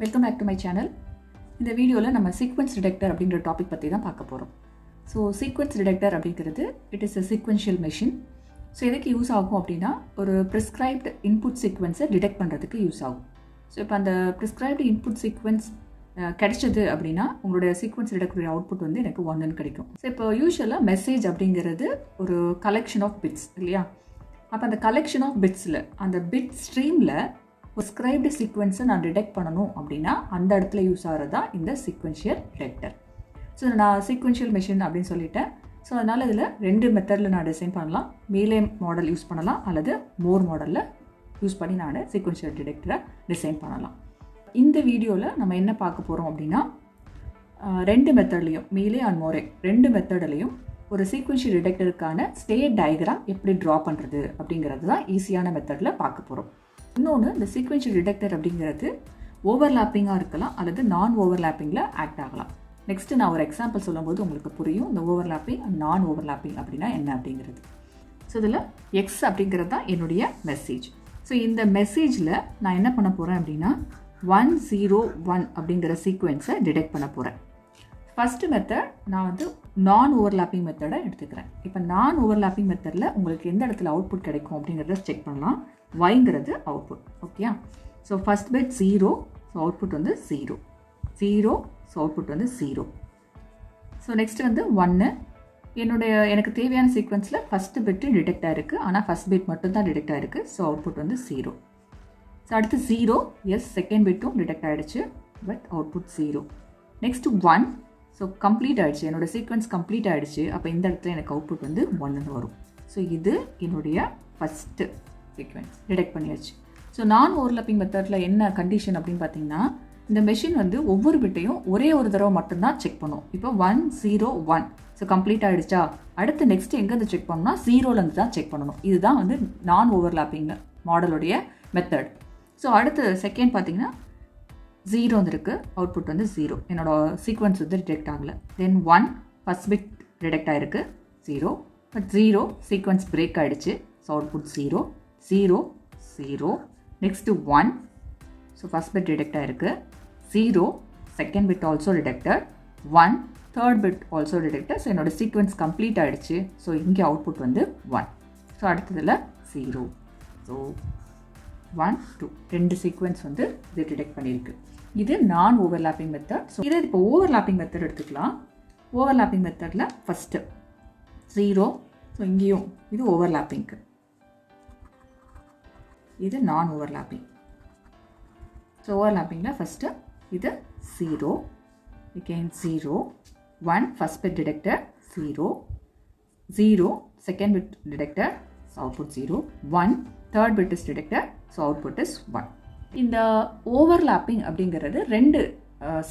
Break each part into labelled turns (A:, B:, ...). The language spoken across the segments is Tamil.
A: Welcome back to my channel. இந்த வீடியோவில் நம்ம சீக்வென்ஸ் டிடெக்டர் அப்படின்ற டாபிக் பற்றி தான் பார்க்க போகிறோம். ஸோ சீக்வென்ஸ் டிடெக்டர் அப்படிங்கிறது it is a sequential machine. So எதுக்கு யூஸ் ஆகும் அப்படின்னா ஒரு ப்ரிஸ்கிரைப்டு இன்புட் சீக்வென்ஸை டிடெக்ட் பண்ணுறதுக்கு யூஸ் ஆகும். ஸோ இப்போ அந்த ப்ரிஸ்கிரைப்டு இன்புட் சீக்வென்ஸ் கிடைச்சது அப்படின்னா உங்களுடைய சீக்வென்ஸ் டிடெக்டர் அவுட்புட் வந்து எனக்கு 1ன்னு கிடைக்கும். ஸோ இப்போ யூஸ்வலாக மெசேஜ் அப்படிங்கிறது ஒரு கலெக்ஷன் ஆஃப் பிட்ஸ் இல்லையா? அப்போ அந்த கலெக்ஷன் ஆஃப் பிட்ஸில் அந்த பிட் ஸ்ட்ரீமில் ப்ரிஸ்கிரைப்டு சீக்வென்ஸை நான் டிடெக்ட் பண்ணணும் அப்படின்னா அந்த இடத்துல யூஸ் ஆகிறது தான் இந்த சீக்வென்ஷியல் டிடெக்டர். ஸோ நான் சீக்வென்ஷியல் மெஷின் அப்படின்னு சொல்லிட்டேன். ஸோ அதனால் இதில் 2 மெத்தடில் நான் டிசைன் பண்ணலாம். மேலே மாடல் யூஸ் பண்ணலாம் அல்லது மோர் மாடலில் யூஸ் பண்ணி நான் சீக்வென்ஷியல் டிடெக்டரை டிசைன் பண்ணலாம். இந்த வீடியோவில் நம்ம என்ன பார்க்க போகிறோம் அப்படின்னா 2 மெத்தட்லேயும் மேலே அண்ட் மோரே 2 மெத்தட்லேயும் ஒரு சீக்வென்ஷியல் டிடெக்டருக்கான ஸ்டேட் டயக்ராம் எப்படி ட்ரா பண்ணுறது அப்படிங்கிறது தான் ஈஸியான மெத்தடில் பார்க்க போகிறோம். இன்னொன்று, இந்த சீக்வென்ஷியல் டிடெக்டர் அப்படிங்கிறது ஓவர்லாப்பிங்காக இருக்கலாம் அல்லது நான் ஓவர்லாப்பிங்கில் ஆக்ட் ஆகலாம். நெக்ஸ்ட்டு நான் ஒரு எக்ஸாம்பிள் சொல்லும்போது உங்களுக்கு புரியும் இந்த ஓவர்லாப்பிங் அண்ட் நான் ஓவர்லாப்பிங் அப்படின்னா என்ன அப்படிங்கிறது. ஸோ இதில் எக்ஸ் அப்படிங்கிறது தான் என்னுடைய மெசேஜ். ஸோ இந்த மெசேஜில் நான் என்ன பண்ண போகிறேன் அப்படின்னா 101 அப்படிங்கிற சீக்வென்ஸை டிடெக்ட் பண்ண போகிறேன். ஃபஸ்ட்டு மெத்தட் நான் வந்து நான் ஓவர்லாப்பிங் மெத்தடை எடுத்துக்கிறேன். இப்போ நான் ஓவர்லாப்பிங் மெத்தடில் உங்களுக்கு எந்த இடத்துல அவுட்புட் கிடைக்கும் அப்படிங்கிறத செக் பண்ணலாம். yங்கிறது output. Okay, so first bit 0, so output வந்து 0, ஸோ அவுட்புட் வந்து 0. ஸோ நெக்ஸ்ட் வந்து 1. எனக்கு தேவையான சீக்வென்ஸில் ஃபஸ்ட்டு பிட்டு டிடெக்ட் ஆகிருக்கு, ஆனால் ஃபஸ்ட் பிட் மட்டும் தான் டிடெக்ட் ஆகிருக்கு. ஸோ அவுட்புட் வந்து 0. ஸோ அடுத்து 0, எஸ் செகண்ட் பிட்டும் டிடெக்ட் ஆகிடுச்சு, but output 0. Next 1, so complete ஆகிடுச்சு, என்னோடய சீக்வென்ஸ் கம்ப்ளீட் ஆகிடுச்சு. அப்போ இந்த இடத்துல எனக்கு அவுட்புட் வந்து 1ன்னு வரும். ஸோ இது என்னுடைய ஃபஸ்ட்டு சீக்வென்ஸ் டிடெக்ட் பண்ணியாச்சு. ஸோ நான் ஓவர்லாப்பிங் மெத்தடில் என்ன கண்டிஷன் அப்படின்னு பார்த்தீங்கன்னா இந்த மெஷின் வந்து ஒவ்வொரு பிட்டையும் ஒரே ஒரு தடவை மட்டும்தான் செக் பண்ணும். இப்போ 101, ஸோ கம்ப்ளீட் ஆகிடுச்சா, அடுத்து நெக்ஸ்ட் எங்கேருந்து செக் பண்ணணும்னா 0லேருந்து தான் செக் பண்ணணும். இதுதான் வந்து நான் ஓவர்லாப்பிங் மாடலுடைய மெத்தட். ஸோ அடுத்து செகண்ட் பார்த்தீங்கன்னா 0 வந்துருக்கு, அவுட்புட் வந்து 0, என்னோட சீக்வென்ஸ் வந்து டிடெக்ட் ஆகலை. தென் 1 ஃபஸ்ட் பிட் டிடெக்ட் ஆகிருக்கு 0, பட் 0 சீக்வென்ஸ் பிரேக் ஆகிடுச்சு. So output 0, 0. Next 1, so first bit detect ஆகிருக்கு 0, second bit also detected, 1 third bit also detected. So என்னோடய சீக்வென்ஸ் கம்ப்ளீட் ஆகிடுச்சு. ஸோ இங்கே அவுட்புட் வந்து 1. ஸோ அடுத்ததில் 0. ஸோ 1, 2 2 சீக்வென்ஸ் வந்து இது டிடெக்ட் பண்ணியிருக்கு. இது நான் ஓவர்லாப்பிங் மெத்தட். ஸோ இதை இப்போ ஓவர்லாப்பிங் மெத்தட் எடுத்துக்கலாம். ஓவர்லாப்பிங் மெத்தடில் ஃபஸ்ட்டு 0, ஸோ இங்கேயும் இது ஓவர்லாப்பிங்க்கு, இது நான் ஓவர்லாப்பிங். ஸோ ஓவர்லாப்பிங்கில் ஃபஸ்ட்டு இது 0, again 0, 1 first bit detected 0, second bit detected, so output 0, 1 third bit is detected, so output is 1. இந்த ஓவர்லாப்பிங் அப்படிங்கிறது 2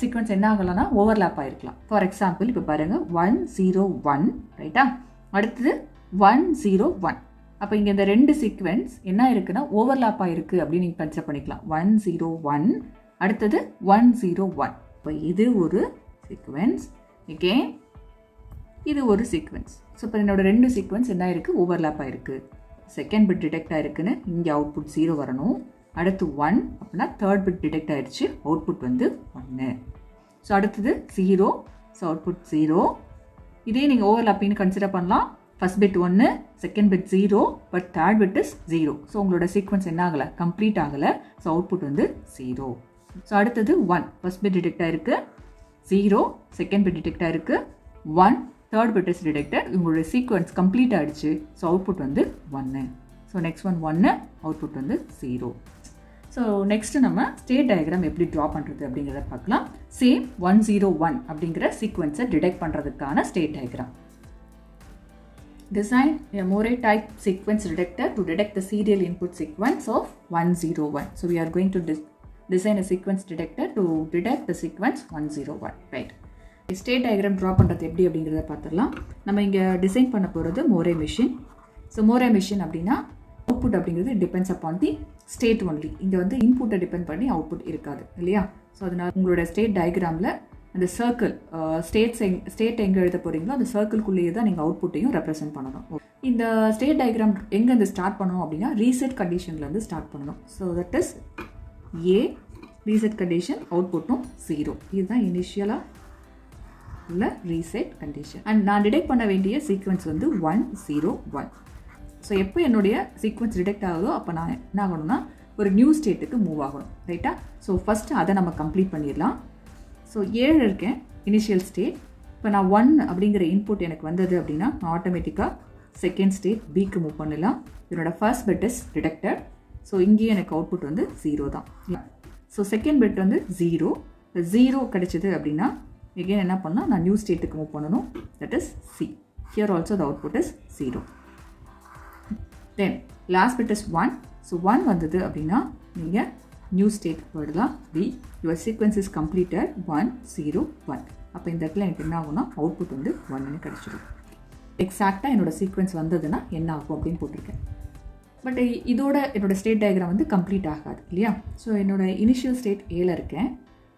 A: சீக்வென்ஸ் என்ன ஆகலாம்னா ஓவர்லாப் ஆகிருக்கலாம். ஃபார் எக்ஸாம்பிள் இப்போ பாருங்கள் 101 ரைட்டா, அடுத்தது 101. அப்போ இங்கே இந்த 2 சீக்வென்ஸ் என்ன இருக்குன்னா ஓவர்லாப் ஆகிருக்கு அப்படின்னு நீங்கள் கன்சிடர் பண்ணிக்கலாம். 101 அடுத்தது 101. இப்போ இது ஒரு சீக்வென்ஸ், again இது ஒரு சீக்வென்ஸ். ஸோ இப்போ என்னோட 2 சீக்வென்ஸ் என்ன ஆயிருக்கு ஓவர்லாப் ஆகிருக்கு. செகண்ட் பிட் டிடெக்ட் ஆகிருக்குன்னு இங்கே அவுட்புட் 0 வரணும். அடுத்து 1 அப்படின்னா தேர்ட் பிட் டிடெக்ட் ஆகிடுச்சு, அவுட்புட் வந்து 1. ஸோ அடுத்தது 0, ஸோ அவுட்புட் 0. இதே நீங்கள் ஓவர்லாப்பிங்னு கன்சிடர் பண்ணலாம். First bit 1, second bit 0, but third bit is 0. So உங்களோட சீக்வென்ஸ் என்ன ஆகலை, கம்ப்ளீட் ஆகலை. ஸோ அவுட்புட் வந்து 0. ஸோ அடுத்தது 1 ஃபஸ்ட் பிட் டிடெக்ட் ஆகிருக்கு, 0 செகண்ட் பிட் டிடெக்ட் ஆகிருக்கு, 1 தேர்ட் பிட் இஸ் டிடெக்டட். உங்களுடைய சீக்வென்ஸ் கம்ப்ளீட் ஆகிடுச்சு. ஸோ அவுட்புட் வந்து 1. ஸோ நெக்ஸ்ட் 1, அவுட்புட் வந்து 0. ஸோ நெக்ஸ்ட்டு நம்ம ஸ்டேட் டயக்ராம் எப்படி ட்ரா பண்ணுறது அப்படிங்கிறத பார்க்கலாம். சேம் 101 அப்படிங்கிற சீக்வென்ஸை டிடெக்ட் பண்ணுறதுக்கான state diagram. Design a Moray type sequence detector to detect the serial input sequence of 101. So we are going to design a sequence detector to detect the sequence 101, right? State diagram draw பண்ணுறது எப்படி அப்படிங்கிறத பார்த்துடலாம். நம்ம இங்கே டிசைன் பண்ண போகிறது Moreh machine. So Moreh machine அப்படின்னா அவுட்புட் அப்படிங்கிறது depends upon the state only. இங்கே வந்து இன்புட்டை டிபெண்ட் பண்ணி அவுட்புட் இருக்காது இல்லையா? ஸோ அதனால் உங்களோட ஸ்டேட் டயக்ராமில் அந்த சர்க்கிள் ஸ்டேட் எங்கே எழுத போகிறீங்களோ அந்த சர்க்கிள்குள்ளேயே தான் நீங்கள் அவுட்புட்டையும் ரெப்ரசென்ட் பண்ணணும். இந்த ஸ்டேட் டயக்ராம் எங்கேருந்து ஸ்டார்ட் பண்ணணும் அப்படின்னா ரீசெட் கண்டிஷன்லேருந்து ஸ்டார்ட் பண்ணணும். So that is A reset condition அவுட்புட்டும் 0. இதுதான் இனிஷியலாக உள்ள ரீசெட் கண்டிஷன். அண்ட் நான் டிடெக்ட் பண்ண வேண்டிய சீக்வன்ஸ் வந்து 1 0 1. ஸோ எப்போ என்னுடைய சீக்வன்ஸ் டிடெக்ட் ஆகுதோ அப்போ நான் என்ன ஆகணும்னா ஒரு நியூ ஸ்டேட்டுக்கு மூவ் ஆகணும், ரைட்டா? ஸோ ஃபஸ்ட்டு அதை நம்ம கம்ப்ளீட் பண்ணிடலாம். ஸோ 7 இருக்கேன் இனிஷியல் ஸ்டேட். இப்போ நான் 1 அப்படிங்கிற இன்புட் எனக்கு வந்தது அப்படின்னா நான் ஆட்டோமேட்டிக்காக செகண்ட் ஸ்டேட் பிக்கு மூவ் பண்ணலாம். என்னோட first bit is detected. So இங்கேயே எனக்கு அவுட்புட் வந்து 0 தான். ஸோ செகண்ட் பிட் வந்து 0. 0 கிடைச்சது அப்படின்னா எகெயின் என்ன பண்ணலாம், நான் நியூ ஸ்டேட்டுக்கு மூவ் பண்ணணும். That is C. Here also the output is 0. Then last bit is 1. So 1 வந்தது அப்படின்னா நீங்கள் நியூ ஸ்டேட் போயிடலாம். Be your sequence is completed 1 0 1. அப்போ இந்த இடத்துல எனக்கு என்ன ஆகும்னா அவுட்புட் வந்து 1ன்னு கிடச்சிடும். எக்ஸாக்டாக என்னோடய சீக்வன்ஸ் வந்ததுன்னா என்ன ஆகும் அப்படின்னு போட்டிருக்கேன். பட் இதோட என்னோடய ஸ்டேட் டயக்ராம் வந்து கம்ப்ளீட் ஆகாது இல்லையா? ஸோ என்னோடய இனிஷியல் ஸ்டேட் ஏல இருக்கேன்.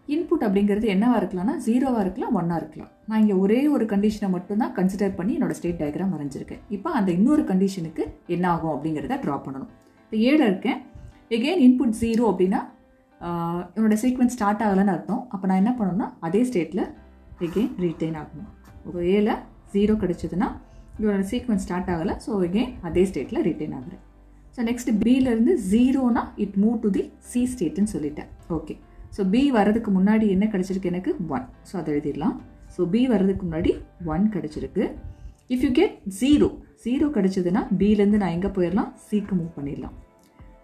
A: இன்புட் அப்படிங்கிறது என்னவாக இருக்கலாம்னா 0வாக இருக்கலாம் 1ஆக இருக்கலாம். நான் இங்கே ஒரே ஒரு கண்டிஷனை மட்டும்தான் கன்சிடர் பண்ணி என்னோடய ஸ்டேட் டயக்ராம் வரைஞ்சிருக்கேன். இப்போ அந்த இன்னொரு கண்டிஷனுக்கு என்ன ஆகும் அப்படிங்கிறத ட்ரா பண்ணணும். இப்போ ஏல இருக்கேன். எகெயின் இன்புட் 0 அப்படின்னா என்னோடய சீக்வன்ஸ் ஸ்டார்ட் ஆகலைன்னு அர்த்தம். அப்போ நான் என்ன பண்ணணும்னா அதே ஸ்டேட்டில் எகெயின் ரீட்டைன் ஆகணும். இப்போ ஏல 0 கிடைச்சதுன்னா இதோட சீக்வன்ஸ் ஸ்டார்ட் ஆகலை. ஸோ எகெயின் அதே ஸ்டேட்டில் ரீட்டைன் ஆகுறேன். ஸோ நெக்ஸ்ட் பியிலேருந்து 0னா it move to the C ஸ்டேட்டுன்னு சொல்லிட்டேன். ஓகே. ஸோ பி வர்றதுக்கு முன்னாடி என்ன கிடச்சிருக்கு எனக்கு 1. ஸோ அதை எழுதிடலாம். ஸோ பி வர்றதுக்கு முன்னாடி 1 கிடச்சிருக்கு. இஃப் யூ கெட் 0 கிடச்சதுன்னா பியிலேருந்து நான் எங்கே போயிடலாம், சிக்கு மூவ் பண்ணிடலாம்.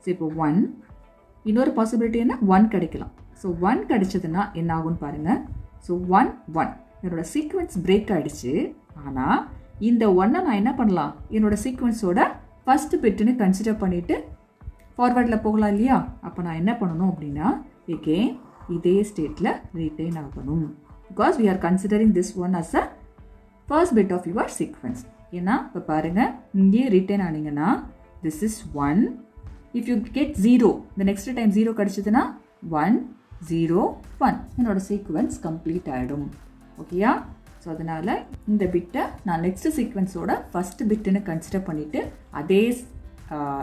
A: ஸோ இப்போ 1 இன்னொரு பாசிபிலிட்டி என்ன 1 கிடைக்கலாம். ஸோ 1 கிடைச்சதுன்னா என்ன ஆகும்னு பாருங்கள். ஸோ 1 1 என்னோட சீக்வன்ஸ் பிரேக் ஆகிடுச்சு. ஆனால் இந்த 1 நான் என்ன பண்ணலாம், என்னோடய சீக்வன்ஸோட ஃபஸ்ட்டு பிட்டுன்னு கன்சிடர் பண்ணிவிட்டு ஃபார்வர்டில் போகலாம் இல்லையா? அப்போ நான் என்ன பண்ணணும் அப்படின்னா எகெயின் இதே ஸ்டேட்டில் ரீட்டைன் ஆகணும். Because we are considering this one as a first bit of your sequence. ஏன்னா இப்போ பாருங்கள், இங்கேயே ரீட்டைன் ஆனீங்கன்னா this is 1. If you get 0 இந்த நெக்ஸ்ட் டைம் 0 கிடச்சிதுன்னா 1 0 1 என்னோட சீக்வன்ஸ் கம்ப்ளீட் ஆகிடும். ஓகேயா? ஸோ அதனால் இந்த பிட்டை நான் நெக்ஸ்ட் சீக்வன்ஸோட ஃபஸ்ட் பிட்டுன்னு கன்சிடர் பண்ணிவிட்டு அதே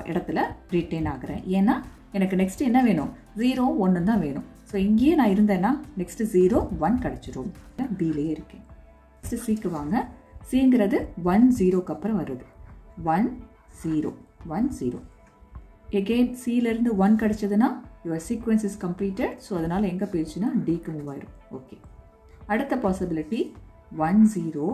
A: இடத்துல ரீட்டைன் ஆகிறேன். ஏன்னா எனக்கு நெக்ஸ்ட் என்ன வேணும், 0 1 தான் வேணும். ஸோ இங்கேயே நான் இருந்தேன்னா நெக்ஸ்ட்டு 0 1 கிடச்சிரும். பிலேயே இருக்கேன். நெக்ஸ்ட்டு சிக்கு வாங்க. சிங்கிறது 1 0க்கு அப்புறம் வருது. 1 0 1 0. எகெயின் சியிலேருந்து 1 கிடச்சதுன்னா your sequence is completed. So அதனால் எங்கே போயிடுச்சுன்னா டிக்கு மூவ் ஆயிடும். ஓகே. அடுத்த பாசிபிலிட்டி 1 0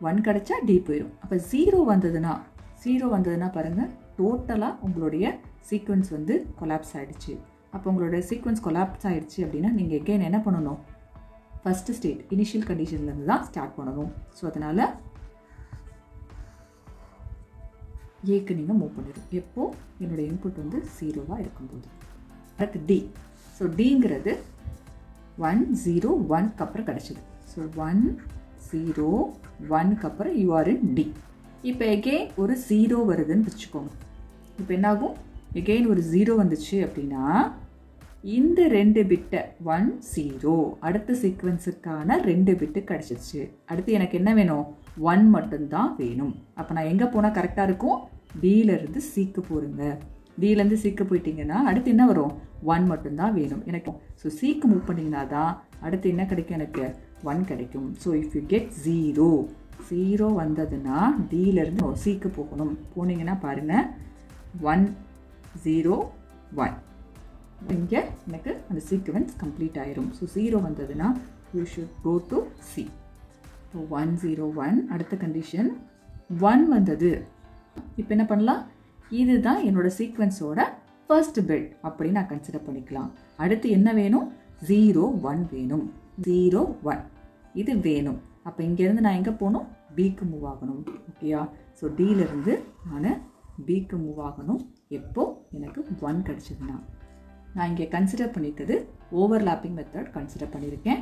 A: 1 கிடச்சா டி போயிடும். அப்போ 0 வந்ததுன்னா பாருங்கள், டோட்டலாக உங்களுடைய சீக்வன்ஸ் வந்து கொலாப்ஸ் ஆகிடுச்சு. அப்போ உங்களோட சீக்வன்ஸ் கொலாப்ஸ் ஆகிடுச்சு அப்படின்னா நீங்கள் எகெயின் என்ன பண்ணணும், ஃபஸ்ட்டு ஸ்டேட் இனிஷியல் கண்டிஷன்லேருந்து தான் ஸ்டார்ட் பண்ணணும். ஸோ அதனால் ஏக்கு நீங்கள் மூவ் பண்ணிடும். எப்போது என்னோடய இன்புட் வந்து 0வாக இருக்கும்போது. அடுத்து டி. ஸோ டிங்கிறது 1 0 1க்கு அப்புறம் கிடச்சிது. ஸோ 1 0 1க்கு அப்புறம் யூ ஆர் இன் டி. இப்போ எகெயின் ஒரு 0 வருதுன்னு வச்சுக்கோங்க. இப்போ என்னாகும், எகெயின் ஒரு 0 வந்துச்சு அப்படின்னா இந்த 2 பிட்டை 1 0 அடுத்த சீக்வன்ஸுக்கான 2 பிட்டு கிடச்சிருச்சு. அடுத்து எனக்கு என்ன வேணும், 1 மட்டும்தான் வேணும். அப்போ நான் எங்கே போனால் கரெக்டாக இருக்கும், பியிலேருந்து சிக்கு போடுங்க. பியிலேருந்து சிக்கு போயிட்டீங்கன்னா அடுத்து என்ன வரும், 1 மட்டும்தான் வேணும் எனக்கு. ஸோ சிக்கு மூவ் பண்ணிங்கன்னா தான் அடுத்து என்ன கிடைக்கும், எனக்கு 1 கிடைக்கும். ஸோ இஃப் யூ கெட் 0 வந்ததுன்னா டியிலேருந்து சிக்கு போகணும். போனீங்கன்னா பாருங்கள் 1 0 1 இங்கே எனக்கு அந்த சீக்வன்ஸ் கம்ப்ளீட் ஆயிரும். ஸோ 0 வந்ததுன்னா you should go to C. So 1 0 1 அடுத்த கண்டிஷன் 1 வந்தது. இப்போ என்ன பண்ணலாம், இதுதான் என்னோடய சீக்வன்ஸோட ஃபர்ஸ்ட் பிட் அப்படின்னு நான் கன்சிடர் பண்ணிக்கலாம். அடுத்து என்ன வேணும், 0 1 வேணும். 0 1 இது வேணும். அப்போ இங்கேருந்து நான் எங்கே போகணும், பிக்கு மூவ் ஆகணும். ஓகேயா? ஸோ டியிலேருந்து நான் பிக்கு மூவ் ஆகணும். எப்போ எனக்கு 1 கிடச்சிதுன்னா. நான் இங்கே கன்சிடர் பண்ணியிருக்கிறது ஓவர்லாப்பிங் மெத்தட் கன்சிடர் பண்ணியிருக்கேன்.